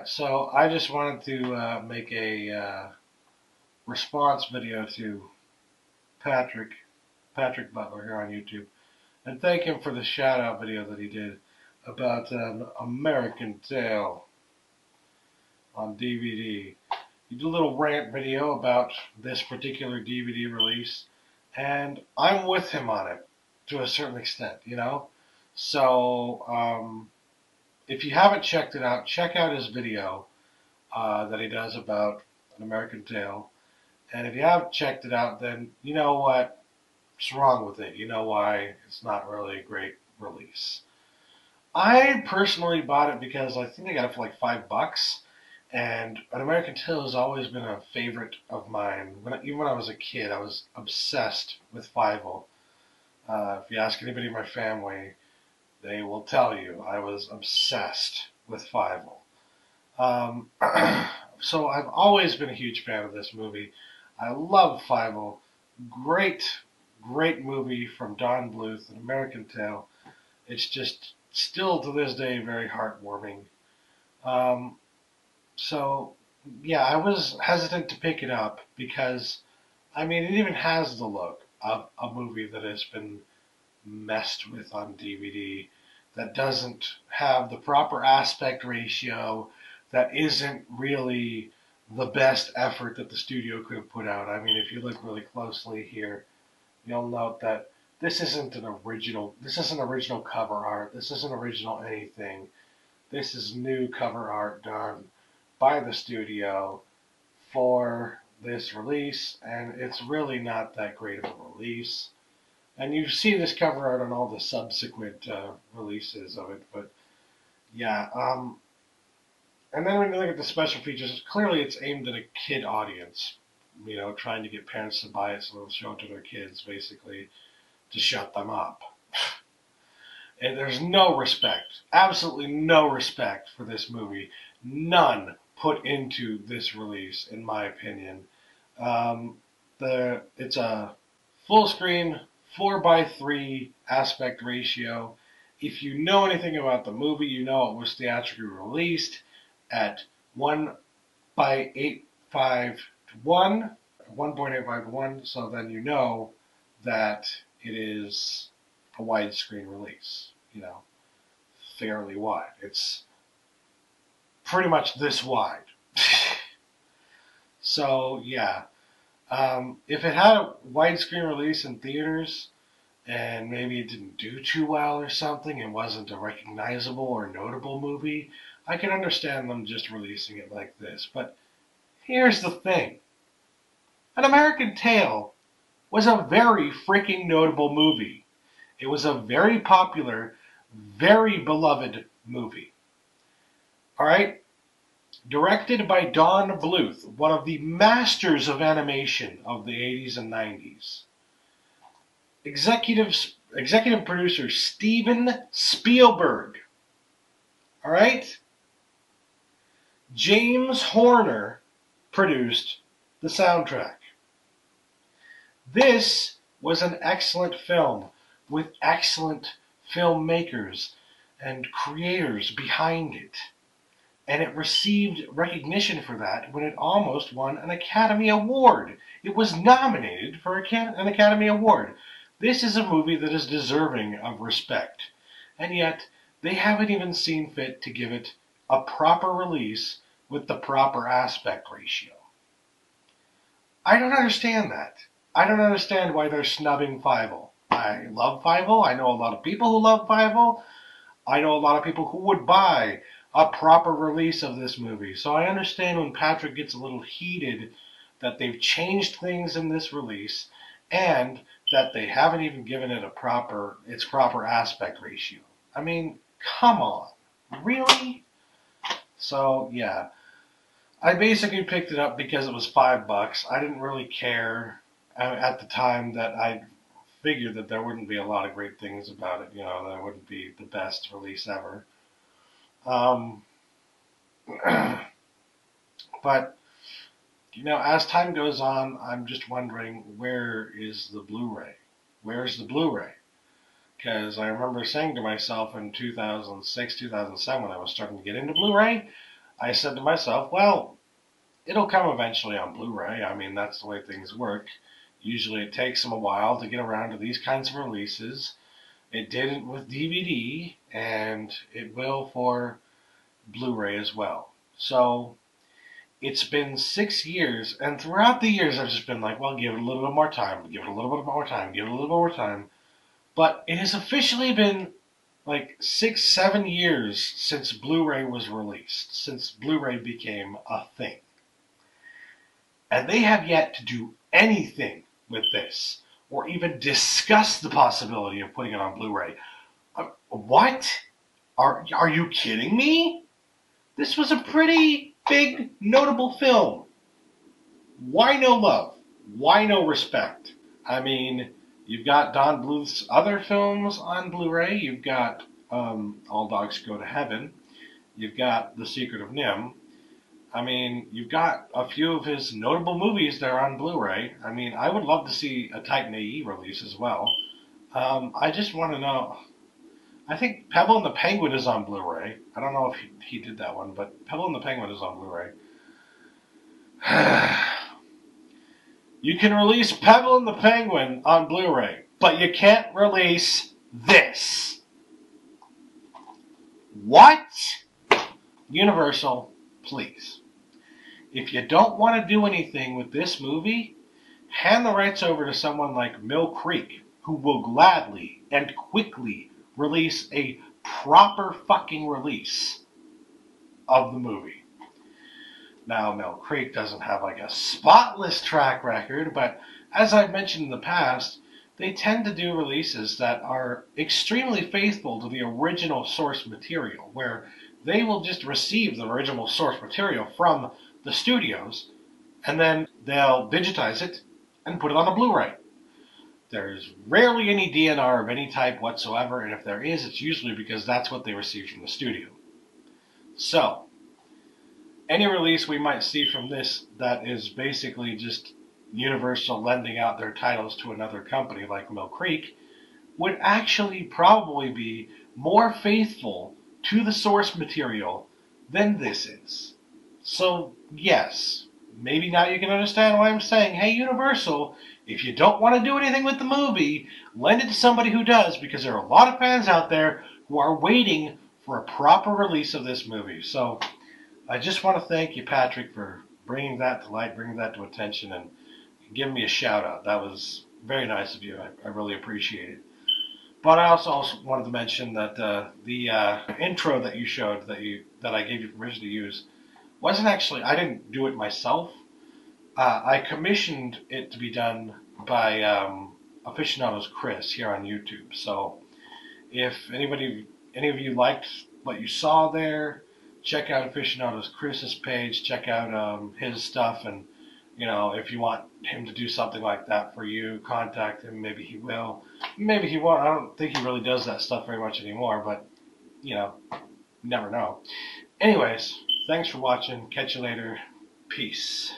Alright, so I just wanted to make a response video to Patrick, Patrick Butler here on YouTube, and thank him for the shout out video that he did about an American Tail on DVD. He did a little rant video about this particular DVD release, and I'm with him on it to a certain extent, you know? So, if you haven't checked it out, check out his video that he does about An American Tail. And if you have checked it out, then you know what's wrong with it. You know why it's not really a great release. I personally bought it because I think I got it for like $5. And An American Tail has always been a favorite of mine. Even when I was a kid, I was obsessed with Fievel. If you ask anybody in my family, they will tell you I was obsessed with Fievel. So I've always been a huge fan of this movie. I love Fievel. Great, great movie from Don Bluth, An American Tail. It's just still to this day very heartwarming. So yeah, I was hesitant to pick it up because, I mean, it even has the look of a movie that has been messed with on DVD, that doesn't have the proper aspect ratio, that isn't really the best effort that the studio could have put out. I mean, if you look really closely here, you'll note that this isn't original cover art. This isn't original anything. This is new cover art done by the studio for this release, and it's really not that great of a release. And you see this cover art on all the subsequent releases of it, but yeah. And then when you look at the special features, clearly it's aimed at a kid audience, you know, trying to get parents to buy it so they'll show it to their kids, basically, to shut them up. And there's no respect, absolutely no respect for this movie. None put into this release, in my opinion. It's a full screen 4:3 aspect ratio. If you know anything about the movie, you know it was theatrically released at 1:851 to 1.85 to 1, so then you know that it is a widescreen release, you know, fairly wide. It's pretty much this wide. So, yeah. If it had a widescreen release in theaters, and maybe it didn't do too well or something, and wasn't a recognizable or notable movie, I can understand them just releasing it like this. But here's the thing. An American Tail was a very freaking notable movie. It was a very popular, very beloved movie. Alright? Directed by Don Bluth, one of the masters of animation of the 80s and 90s. Executive producer Steven Spielberg. Alright? James Horner produced the soundtrack. This was an excellent film with excellent filmmakers and creators behind it. And it received recognition for that when it almost won an Academy Award. It was nominated for an Academy Award. This is a movie that is deserving of respect. And yet, they haven't even seen fit to give it a proper release with the proper aspect ratio. I don't understand that. I don't understand why they're snubbing Fievel. I love Fievel. I know a lot of people who love Fievel. I know a lot of people who would buy a proper release of this movie. So I understand when Patrick gets a little heated that they've changed things in this release and that they haven't even given it its proper aspect ratio. I mean, come on. Really? So, yeah. I basically picked it up because it was $5. I didn't really care at the time. That I figured that there wouldn't be a lot of great things about it. You know, that it wouldn't be the best release ever. But, you know, as time goes on, I'm just wondering, where is the Blu-ray? Where's the Blu-ray? Because I remember saying to myself in 2006, 2007, when I was starting to get into Blu-ray, I said to myself, well, it'll come eventually on Blu-ray. I mean, that's the way things work. Usually it takes them a while to get around to these kinds of releases. It didn't with DVD, and it will for Blu-ray as well. So it's been 6 years, and throughout the years I've just been like, well, give it a little bit more time, give it a little bit more time, give it a little bit more time. But it has officially been like 6, 7 years since Blu-ray was released, since Blu-ray became a thing. And they have yet to do anything with this, or even discuss the possibility of putting it on Blu-ray. What? Are you kidding me? This was a pretty big, notable film. Why no love? Why no respect? I mean, you've got Don Bluth's other films on Blu-ray. You've got All Dogs Go to Heaven. You've got The Secret of Nim. I mean, you've got a few of his notable movies that are on Blu-ray. I mean, I would love to see a Titan AE release as well. I just want to know. I think Pebble and the Penguin is on Blu-ray. I don't know if he did that one, but Pebble and the Penguin is on Blu-ray. You can release Pebble and the Penguin on Blu-ray, but you can't release this. What? Universal, please. If you don't want to do anything with this movie, hand the rights over to someone like Mill Creek, who will gladly and quickly release a proper fucking release of the movie. Now, Mill Creek doesn't have like a spotless track record, but as I've mentioned in the past, they tend to do releases that are extremely faithful to the original source material, where they will just receive the original source material from the studios, and then they'll digitize it and put it on a Blu-ray. There's rarely any DNR of any type whatsoever, and if there is, it's usually because that's what they received from the studio. So, any release we might see from this that is basically just Universal lending out their titles to another company like Mill Creek would actually probably be more faithful to the source material than this is. So, yes, maybe now you can understand why I'm saying, hey, Universal, if you don't want to do anything with the movie, lend it to somebody who does, because there are a lot of fans out there who are waiting for a proper release of this movie. So, I just want to thank you, Patrick, for bringing that to light, bringing that to attention, and giving me a shout-out. That was very nice of you. I really appreciate it. But I also wanted to mention that the intro that you showed, that I gave you permission to use, wasn't actually, I didn't do it myself. I commissioned it to be done by Aficionados Chris here on YouTube. So if any of you liked what you saw there, check out Aficionados Chris's page, check out his stuff, and if you want him to do something like that for you, contact him. Maybe he will. Maybe he won't. I don't think he really does that stuff very much anymore, but never know. Anyways, thanks for watching. Catch you later. Peace.